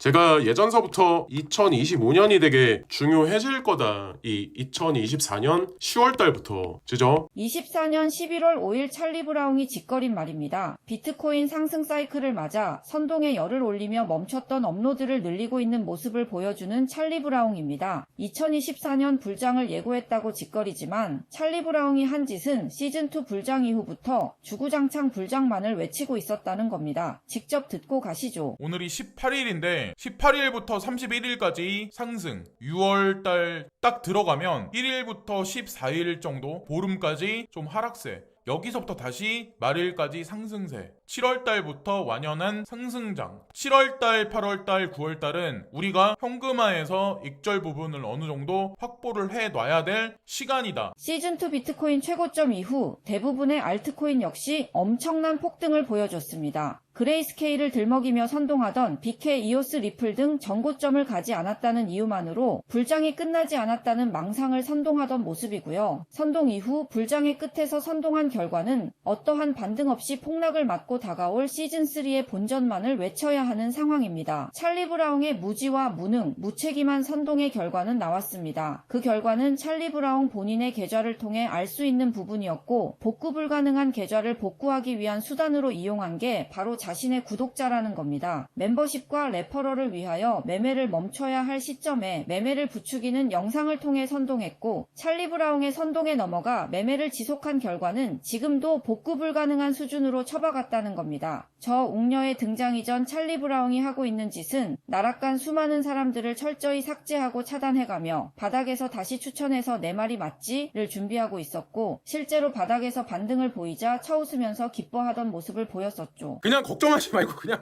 제가 예전서부터 2025년이 되게 중요해질 거다. 이 2024년 10월 달부터. 그죠? 24년 11월 5일 찰리 브라운이 짓거린 말입니다. 비트코인 상승 사이클을 맞아 선동에 열을 올리며 멈췄던 업로드를 늘리고 있는 모습을 보여주는 찰리 브라운입니다. 2024년 불장을 예고했다고 짓거리지만 찰리 브라운이 한 짓은 시즌2 불장 이후부터 주구장창 불장만을 외치고 있었다는 겁니다. 직접 듣고 가시죠. 오늘이 18일인데 18일부터 31일까지 상승, 6월달 딱 들어가면 1일부터 14일 정도 보름까지 좀 하락세, 여기서부터 다시 말일까지 상승세, 7월달부터 완연한 상승장, 7월달, 8월달, 9월달은 우리가 현금화해서 익절 부분을 어느 정도 확보를 해놔야 될 시간이다. 시즌2 비트코인 최고점 이후 대부분의 알트코인 역시 엄청난 폭등을 보여줬습니다. 그레이스케일을 들먹이며 선동하던 BK, 이오스, 리플 등 전고점을 가지 않았다는 이유만으로 불장이 끝나지 않았다는 망상을 선동하던 모습이고요. 선동 이후 불장의 끝에서 선동한 결과는 어떠한 반등 없이 폭락을 맞고 다가올 시즌3의 본전만을 외쳐야 하는 상황입니다. 찰리 브라운의 무지와 무능, 무책임한 선동의 결과는 나왔습니다. 그 결과는 찰리 브라운 본인의 계좌를 통해 알 수 있는 부분이었고 복구 불가능한 계좌를 복구하기 위한 수단으로 이용한 게 바로 자신의 구독자라는 겁니다. 멤버십과 레퍼럴을 위하여 매매를 멈춰야 할 시점에 매매를 부추기는 영상을 통해 선동했고 찰리 브라운의 선동에 넘어가 매매를 지속한 결과는 지금도 복구 불가능한 수준으로 처박았다는 겁니다. 저 웅녀의 등장 이전 찰리 브라운이 하고 있는 짓은 나락간 수많은 사람들을 철저히 삭제하고 차단해가며 바닥에서 다시 추천해서 내 말이 맞지를 준비하고 있었고 실제로 바닥에서 반등을 보이자 쳐웃으면서 기뻐하던 모습을 보였었죠. 그냥 걱정하지 말고 그냥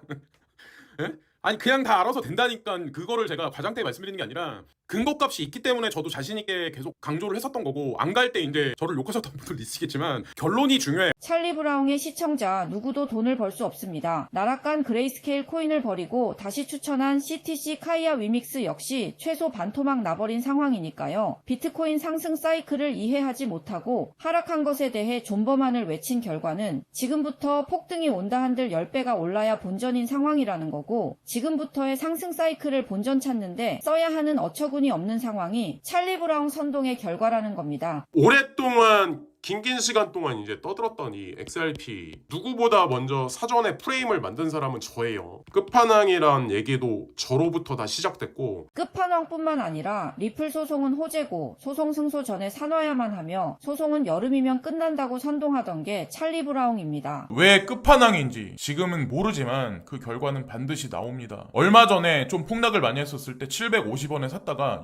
예? 아니 그냥 다 알아서 된다니까 그거를 제가 과장 때 말씀드리는 게 아니라 근거값이 있기 때문에 저도 자신 있게 계속 강조를 했었던 거고 안 갈 때 이제 저를 욕하셨던 분들도 있으시겠지만 결론이 중요해. 찰리 브라운의 시청자 누구도 돈을 벌 수 없습니다. 나락간 그레이스케일 코인을 버리고 다시 추천한 CTC 카이아 위믹스 역시 최소 반토막 나버린 상황이니까요. 비트코인 상승 사이클을 이해하지 못하고 하락한 것에 대해 존버만을 외친 결과는 지금부터 폭등이 온다 한들 10배가 올라야 본전인 상황이라는 거고 지금부터의 상승 사이클을 본전 찾는데 써야 하는 어처구니 없는 상황이 찰리 브라운 선동의 결과라는 겁니다. 오랫동안 긴 시간 동안 이제 떠들었던 이 XRP 누구보다 먼저 사전에 프레임을 만든 사람은 저예요. 끝판왕이란 얘기도 저로부터 다 시작됐고 끝판왕뿐만 아니라 리플 소송은 호재고 소송 승소 전에 사놔야만 하며 소송은 여름이면 끝난다고 선동하던 게 찰리 브라운입니다. 왜 끝판왕인지 지금은 모르지만 그 결과는 반드시 나옵니다. 얼마 전에 좀 폭락을 많이 했었을 때 750원에 샀다가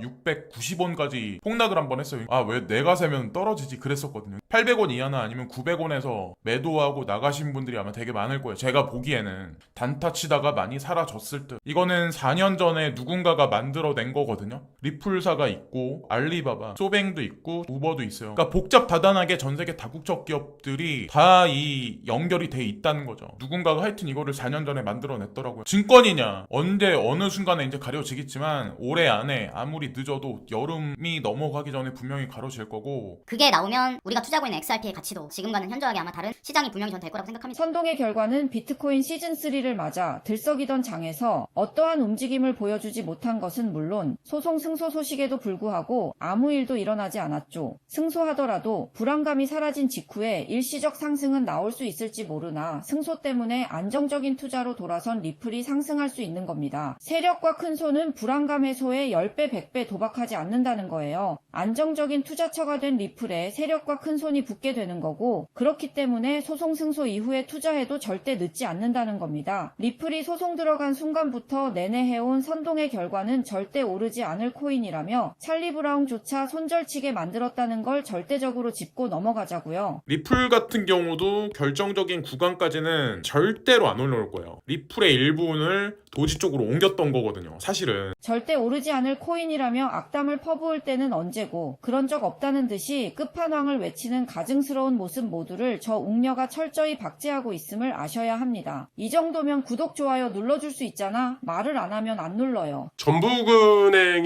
690원까지 폭락을 한번 했어요. 아, 왜 내가 사면 떨어지지 그랬었거든요. 800원 이하나 아니면 900원에서 매도하고 나가신 분들이 아마 되게 많을 거예요. 제가 보기에는 단타 치다가 많이 사라졌을 듯. 이거는 4년 전에 누군가가 만들어낸 거거든요. 리플사가 있고 알리바바, 소뱅도 있고 우버도 있어요. 그러니까 복잡다단하게 전세계 다국적 기업들이 다 이 연결이 돼 있다는 거죠. 누군가가 하여튼 이거를 4년 전에 만들어냈더라고요. 증권이냐 언제 어느 순간에 이제 가려지겠지만 올해 안에 아무리 늦어도 여름이 넘어가기 전에 분명히 가려질 거고 그게 나오면 우리가 투자하고 있는 XRP의 가치도 지금과는 현저하게 아마 다른 시장이 분명히 전 될 거라고 생각합니다. 선동의 결과는 비트코인 시즌3를 맞아 들썩이던 장에서 어떠한 움직임을 보여주지 못한 것은 물론 소송 승소 소식에도 불구하고 아무 일도 일어나지 않았죠. 승소하더라도 불안감이 사라진 직후에 일시적 상승은 나올 수 있을지 모르나 승소 때문에 안정적인 투자로 돌아선 리플이 상승할 수 있는 겁니다. 세력과 큰 손은 불안감 해소에 10배, 100배 도박하지 않는다는 거예요. 안정적인 투자처가 된 리플에 세력과 큰 손이 붙게 되는 거고 그렇기 때문에 소송 승소 이후에 투자해도 절대 늦지 않는다는 겁니다. 리플이 소송 들어간 순간부터 내내 해온 선동의 결과는 절대 오르지 않을 코인이라며 찰리 브라운조차 손절치게 만들었다는 걸 절대적으로 짚고 넘어가자고요. 리플 같은 경우도 결정적인 구간까지는 절대로 안 올라올 거예요. 리플의 일부분을 도지 쪽으로 옮겼던 거거든요. 사실은 절대 오르지 않을 코인이라며 악담을 퍼부을 때는 언제고 그런 적 없다는 듯이 끝판왕을 외치는 보여지는 가증스러운 모습 모두를 저 웅녀가 철저히 박제하고 있음을 아셔야 합니다. 이 정도면 구독, 좋아요 눌러줄 수 있잖아. 말을 안 하면 안 눌러요. 전북은행의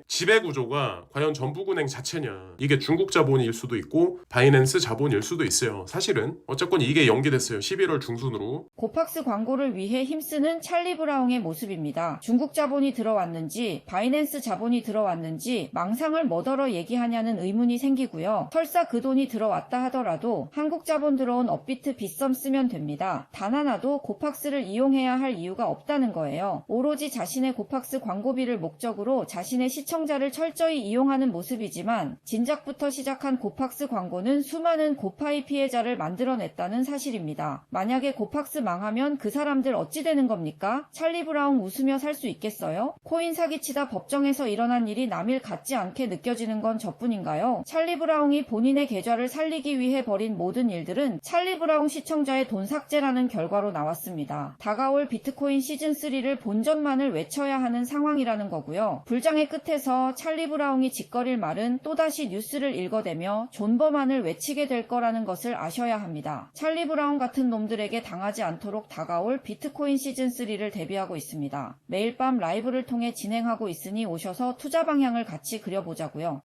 지배구조가 과연 전북은행 자체냐, 이게 중국 자본일 수도 있고 바이낸스 자본일 수도 있어요. 사실은 어쨌건 이게 연기됐어요. 11월 중순으로. 고팍스 광고를 위해 힘쓰는 찰리 브라운의 모습입니다. 중국 자본이 들어왔는지 바이낸스 자본이 들어왔는지 망상을 뭐더러 얘기하냐는 의문이 생기고요. 설사 그 돈이 들어왔다 하더라도 한국 자본 들어온 업비트 빗썸 쓰면 됩니다. 단 하나도 고팍스를 이용해야 할 이유가 없다는 거예요. 오로지 자신의 고팍스 광고비를 목적으로 자신의 시청자를 철저히 이용하는 모습이지만 진작부터 시작한 고팍스 광고는 수많은 고파이 피해자를 만들어냈다는 사실입니다. 만약에 고팍스 망하면 그 사람들 어찌 되는 겁니까? 찰리 브라운 웃으며 살 수 있겠어요? 코인 사기치다 법정에서 일어난 일이 남일 같지 않게 느껴지는 건 저뿐인가요? 찰리 브라운이 본인의 계좌를 살리기 위해 벌인 모든 일들은 찰리 브라운 시청자의 돈 삭제라는 결과로 나왔습니다. 다가올 비트코인 시즌3를 본전만을 외쳐야 하는 상황이라는 거고요. 불장의 끝에서 찰리 브라운이 짓거릴 말은 또다시 뉴스를 읽어대며 존버만을 외치게 될 거라는 것을 아셔야 합니다. 찰리 브라운 같은 놈들에게 당하지 않도록 다가올 비트코인 시즌3를 대비하고 있습니다. 매일 밤 라이브를 통해 진행하고 있으니 오셔서 투자 방향을 같이 그려보자고요.